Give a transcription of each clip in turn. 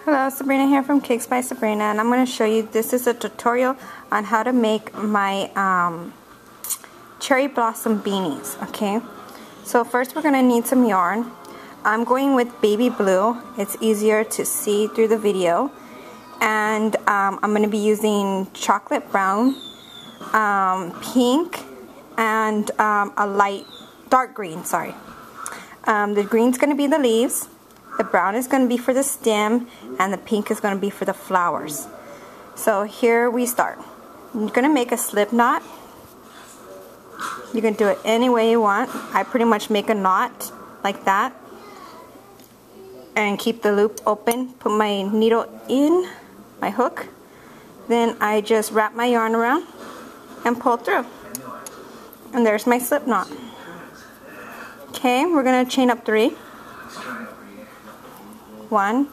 Hello, Sabrina here from Cakes by Sabrina, and I'm going to show you, this is a tutorial on how to make my cherry blossom beanies, okay? So first we're going to need some yarn. I'm going with baby blue. It's easier to see through the video. And I'm going to be using chocolate brown, pink, and a light, dark green, sorry. The green's going to be the leaves. The brown is going to be for the stem, and the pink is going to be for the flowers. So here we start. You're going to make a slip knot. You can do it any way you want. I pretty much make a knot like that and keep the loop open. Put my needle in my hook. Then I just wrap my yarn around and pull through. And there's my slip knot. Okay, we're going to chain up 3. 1,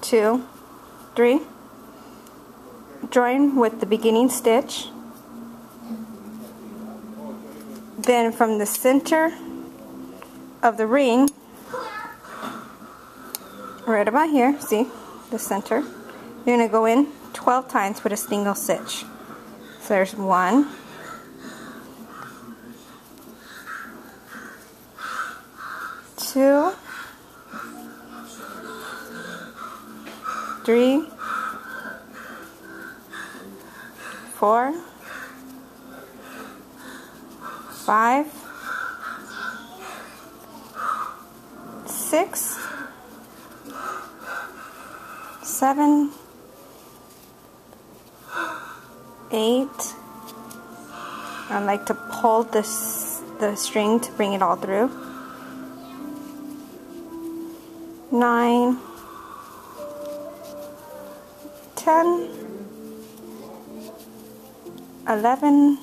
2, 3. Join with the beginning stitch. Then from the center of the ring, right about here, see the center, you're going to go in 12 times with a single stitch. So there's 1, 2, 3, 4, 5, 6, 7, 8. I like to pull the string to bring it all through. 9, 10, 11,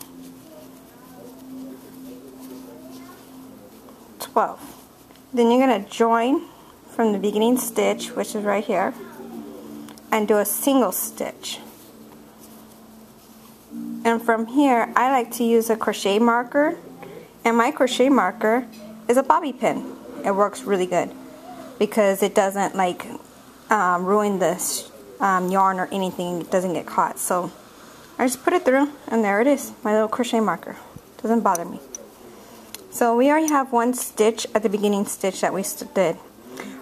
12. Then you're going to join from the beginning stitch, which is right here, and do a single stitch. And from here, I like to use a crochet marker, and my crochet marker is a bobby pin. It works really good because it doesn't like ruin the yarn or anything. It doesn't get caught. So I just put it through, and there it is, my little crochet marker. Doesn't bother me. So we already have 1 stitch at the beginning stitch that we did.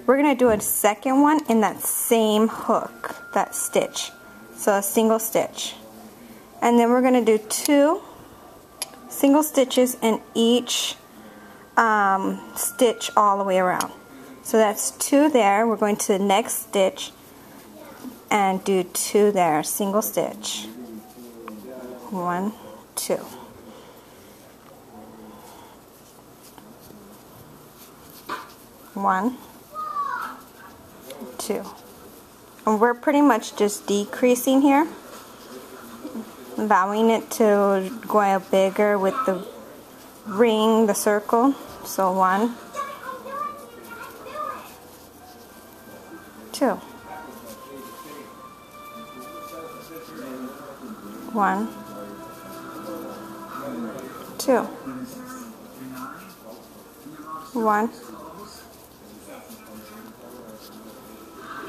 We're going to do a second one in that same hook, that stitch. So a single stitch. And then we're going to do 2 single stitches in each stitch all the way around. So that's 2 there. We're going to the next stitch and do 2 there, single stitch. 1, 2. 1, 2. And we're pretty much just decreasing here, allowing it to go bigger with the ring, the circle. So 1, 2. 1, 2. 1,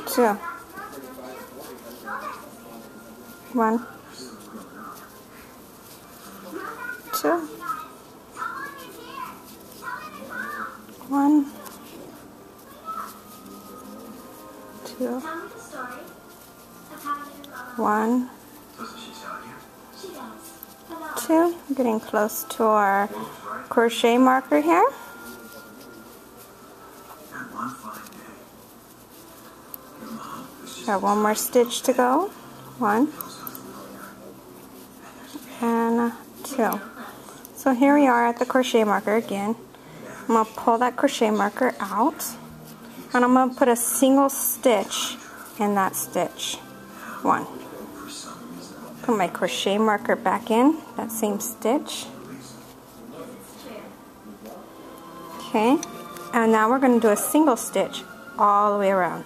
2. 1, 2. 1, 2. 1, 2. Getting close to our crochet marker here. Got 1 more stitch to go. 1 and 2. So here we are at the crochet marker again. I'm going to pull that crochet marker out, and I'm going to put a single stitch in that stitch. 1. Put my crochet marker back in that same stitch. Okay, and now we're going to do a single stitch all the way around.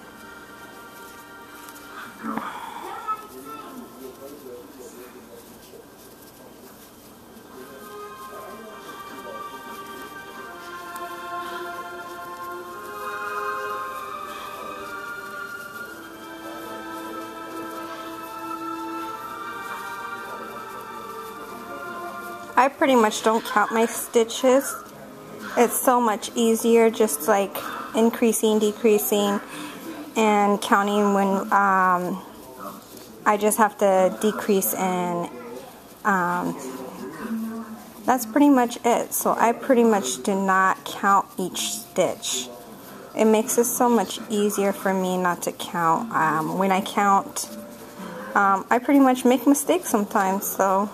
I pretty much don't count my stitches. It's so much easier just like increasing, decreasing, and counting when I just have to decrease, and that's pretty much it. So I pretty much do not count each stitch. It makes it so much easier for me not to count. When I count, I pretty much make mistakes sometimes, so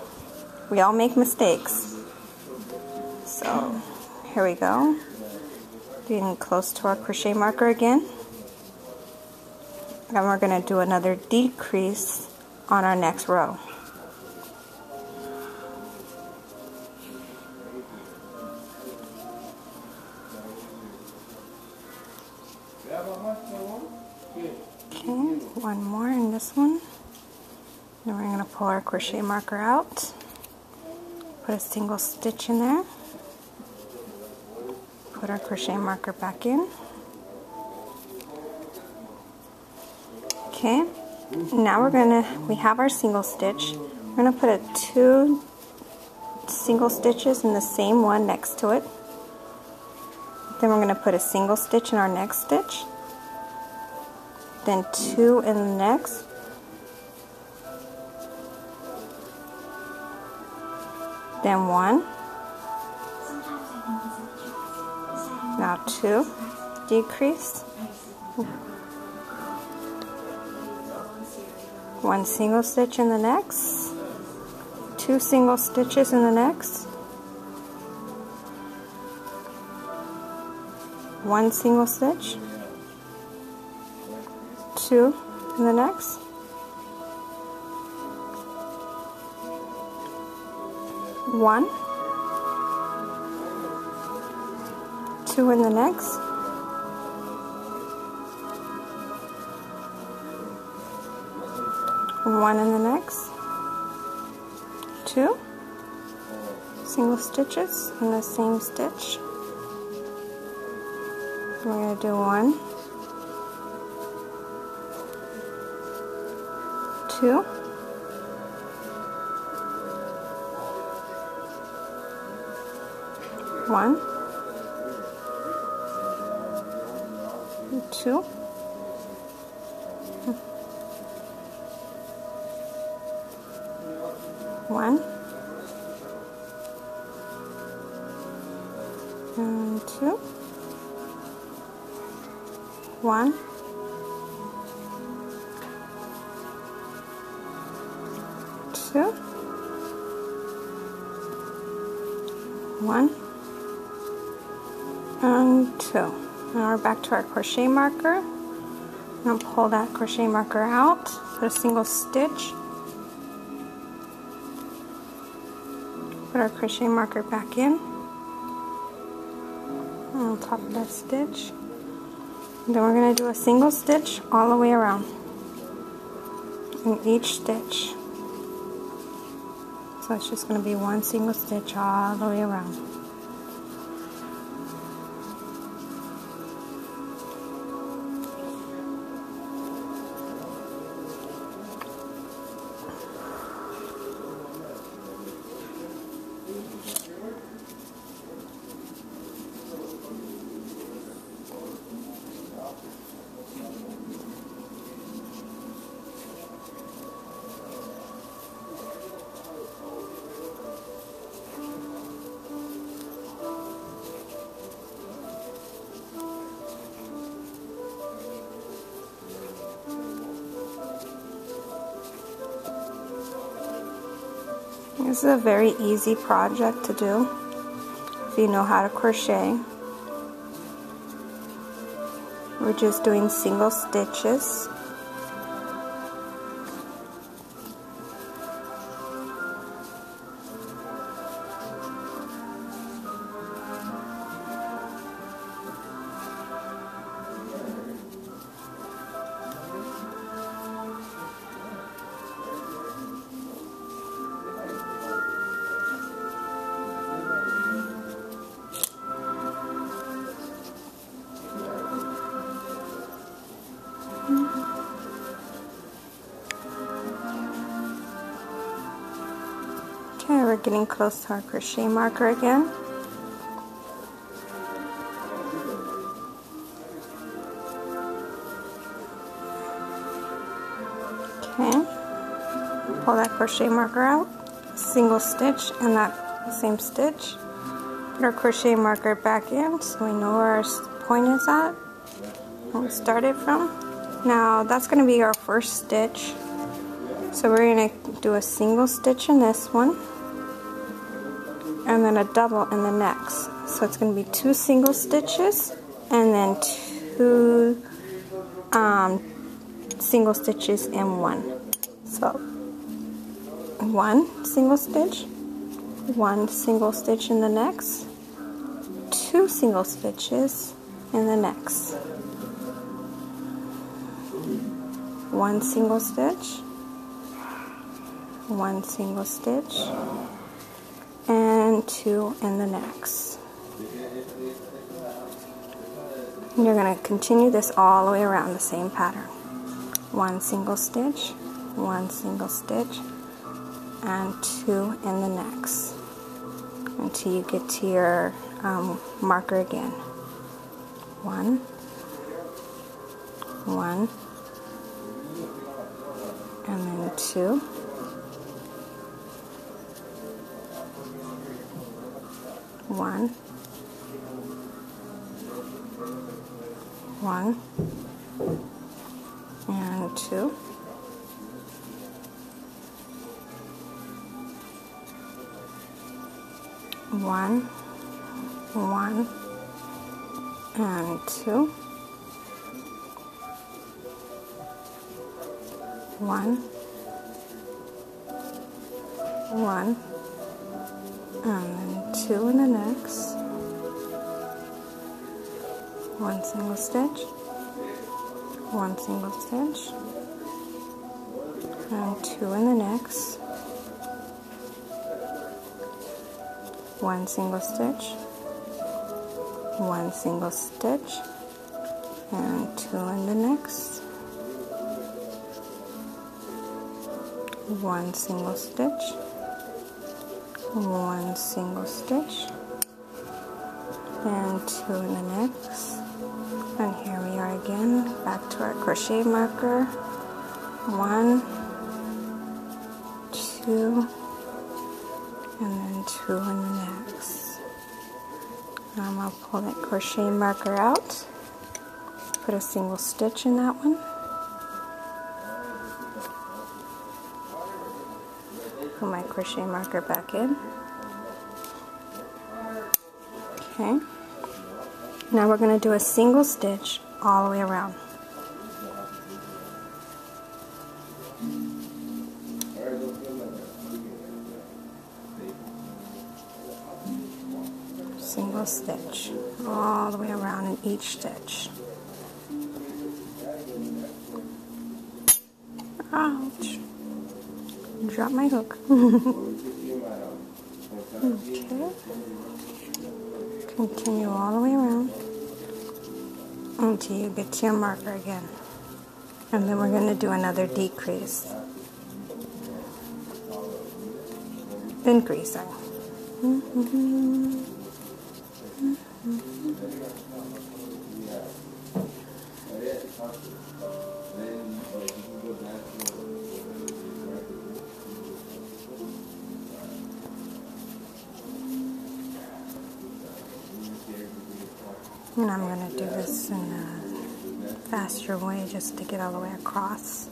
we all make mistakes. So here we go. Getting close to our crochet marker again. Then we're going to do another decrease on our next row. Okay, one more in this one. Then we're going to pull our crochet marker out. Put a single stitch in there. Put our crochet marker back in. Okay, now we have our single stitch. We're going to put 2 single stitches in the same one next to it. Then we're going to put a single stitch in our next stitch. Then 2 in the next. Then 1. Now 2. Decrease. 1 single stitch in the next. 2 single stitches in the next. 1 single stitch. 2 in the next. 1. 2 in the next. 1 in the next. 2 single stitches in the same stitch. We're going to do 1, 2, 1, 2, 1, and 2, 1, 2, 1, and 2. Now we're back to our crochet marker. I'm going to pull that crochet marker out, put a single stitch, put our crochet marker back in on top of that stitch. And then we're going to do a single stitch all the way around in each stitch. So it's just going to be 1 single stitch all the way around. This is a very easy project to do if you know how to crochet. We're just doing single stitches. Okay, we're getting close to our crochet marker again. Okay, pull that crochet marker out, single stitch in that same stitch. Put our crochet marker back in so we know where our point is at, where we started from. Now that's going to be our first stitch. So we're going to do a single stitch in this one and then a double in the next. So it's going to be 2 single stitches and then 2 single stitches in one. So 1 single stitch, 1 single stitch in the next, 2 single stitches in the next, 1 single stitch, 1 single stitch, and 2 in the next. And you're going to continue this all the way around the same pattern. 1 single stitch, 1 single stitch, and 2 in the next until you get to your marker again. 1, 1, and then 2, 1, 1, and 2, 1, 1, and 2, 1, 1, and then 2 in the next, 1 single stitch, 1 single stitch, and 2 in the next, 1 single stitch, 1 single stitch, and 2 in the next, 1 single stitch, 1 single stitch, and 2 in the next. And here we are again, back to our crochet marker. 1, 2, and then 2 in the next. I'm going to pull that crochet marker out, put a single stitch in that one, put my crochet marker back in. Okay, now we're going to do a single stitch all the way around. Single stitch all the way around in each stitch. Ouch! Drop my hook. Okay. Continue all the way around until you get to your marker again. And then we're going to do another decrease. Increase, sorry. And I'm going to do this in a faster way just to get all the way across.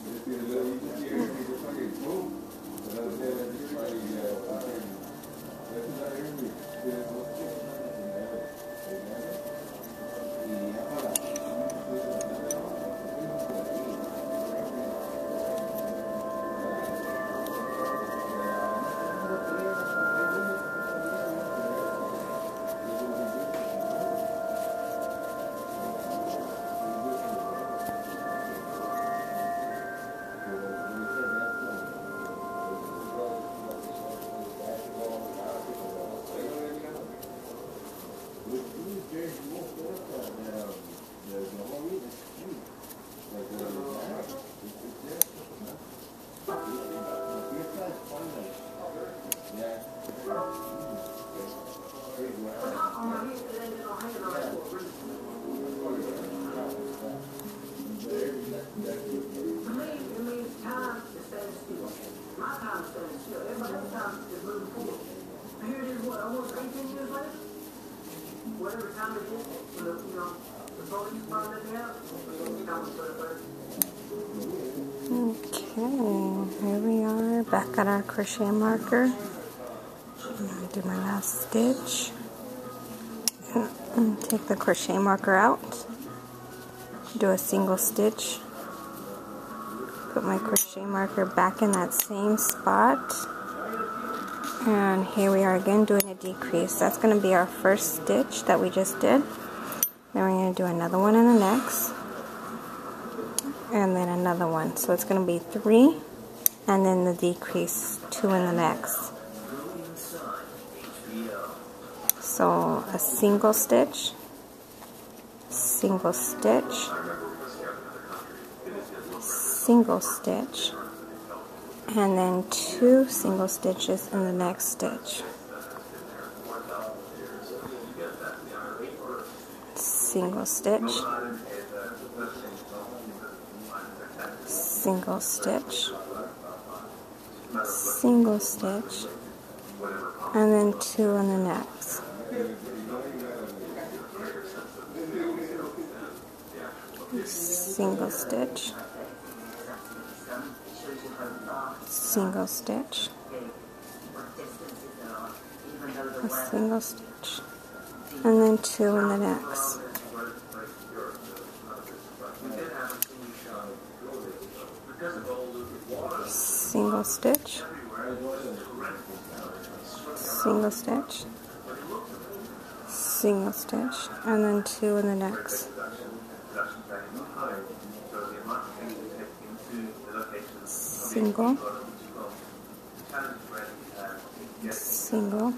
Okay, here we are back at our crochet marker. I'm going to do my last stitch. And take the crochet marker out. Do a single stitch. Put my crochet marker back in that same spot. And here we are again doing a decrease. That's going to be our first stitch that we just did. Then we're going to do another one in the next. And then another one. So it's going to be 3 and then the decrease 2 in the next. So a single stitch, single stitch, single stitch, and then 2 single stitches in the next stitch. Single stitch, single stitch, single stitch, and then 2 in the next. Single stitch, single stitch, a single stitch, and then 2 in the next. Single stitch, single stitch, single stitch, and then 2 in the next. Single, single,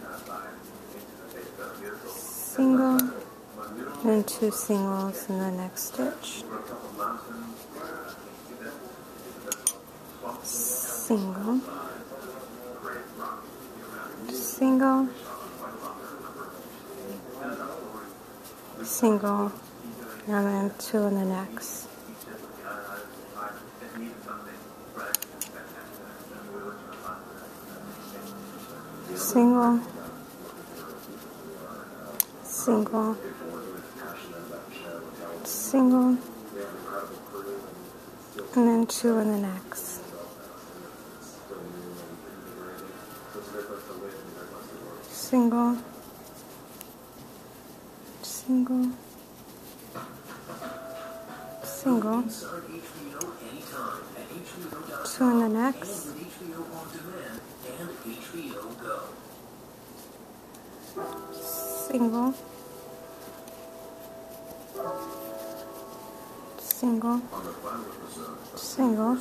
single, and 2 singles in the next stitch. Single, single, single, and then 2 in the next. Single, single, single, and then 2 in the next. Single, single, single, 2 in the next. Single, single, single,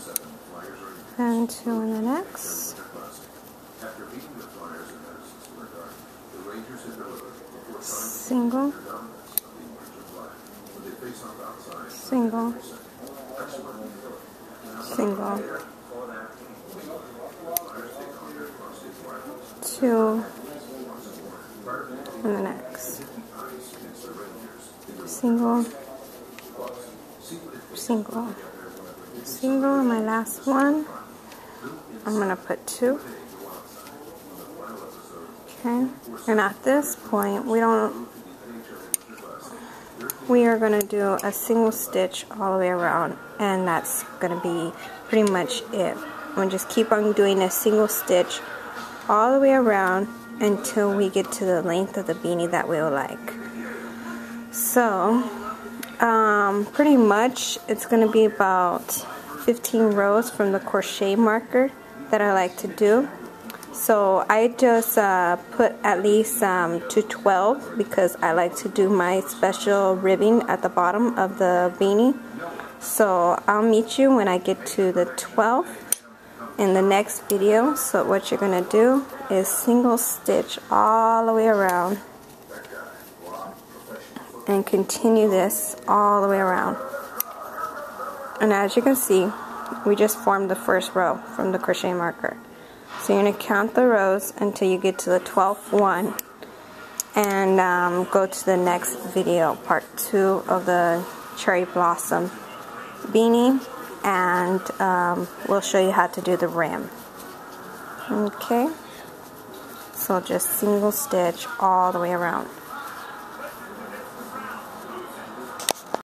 and 2 in the next. Single, single, single, 2 in the next. Single, single, single, and my last one. I'm going to put 2. Okay, and at this point we are going to do a single stitch all the way around, and that's going to be pretty much it. I'm going to just keep on doing a single stitch all the way around until we get to the length of the beanie that we would like. So pretty much it's going to be about 15 rows from the crochet marker that I like to do. So I just put at least to 12 because I like to do my special ribbing at the bottom of the beanie. So I'll meet you when I get to the 12th in the next video. So what you're going to do is single stitch all the way around and continue this all the way around. And as you can see, we just formed the first row from the crochet marker. So you're going to count the rows until you get to the 12th one, and go to the next video, part 2 of the cherry blossom beanie, and we'll show you how to do the rim. Okay, so just single stitch all the way around.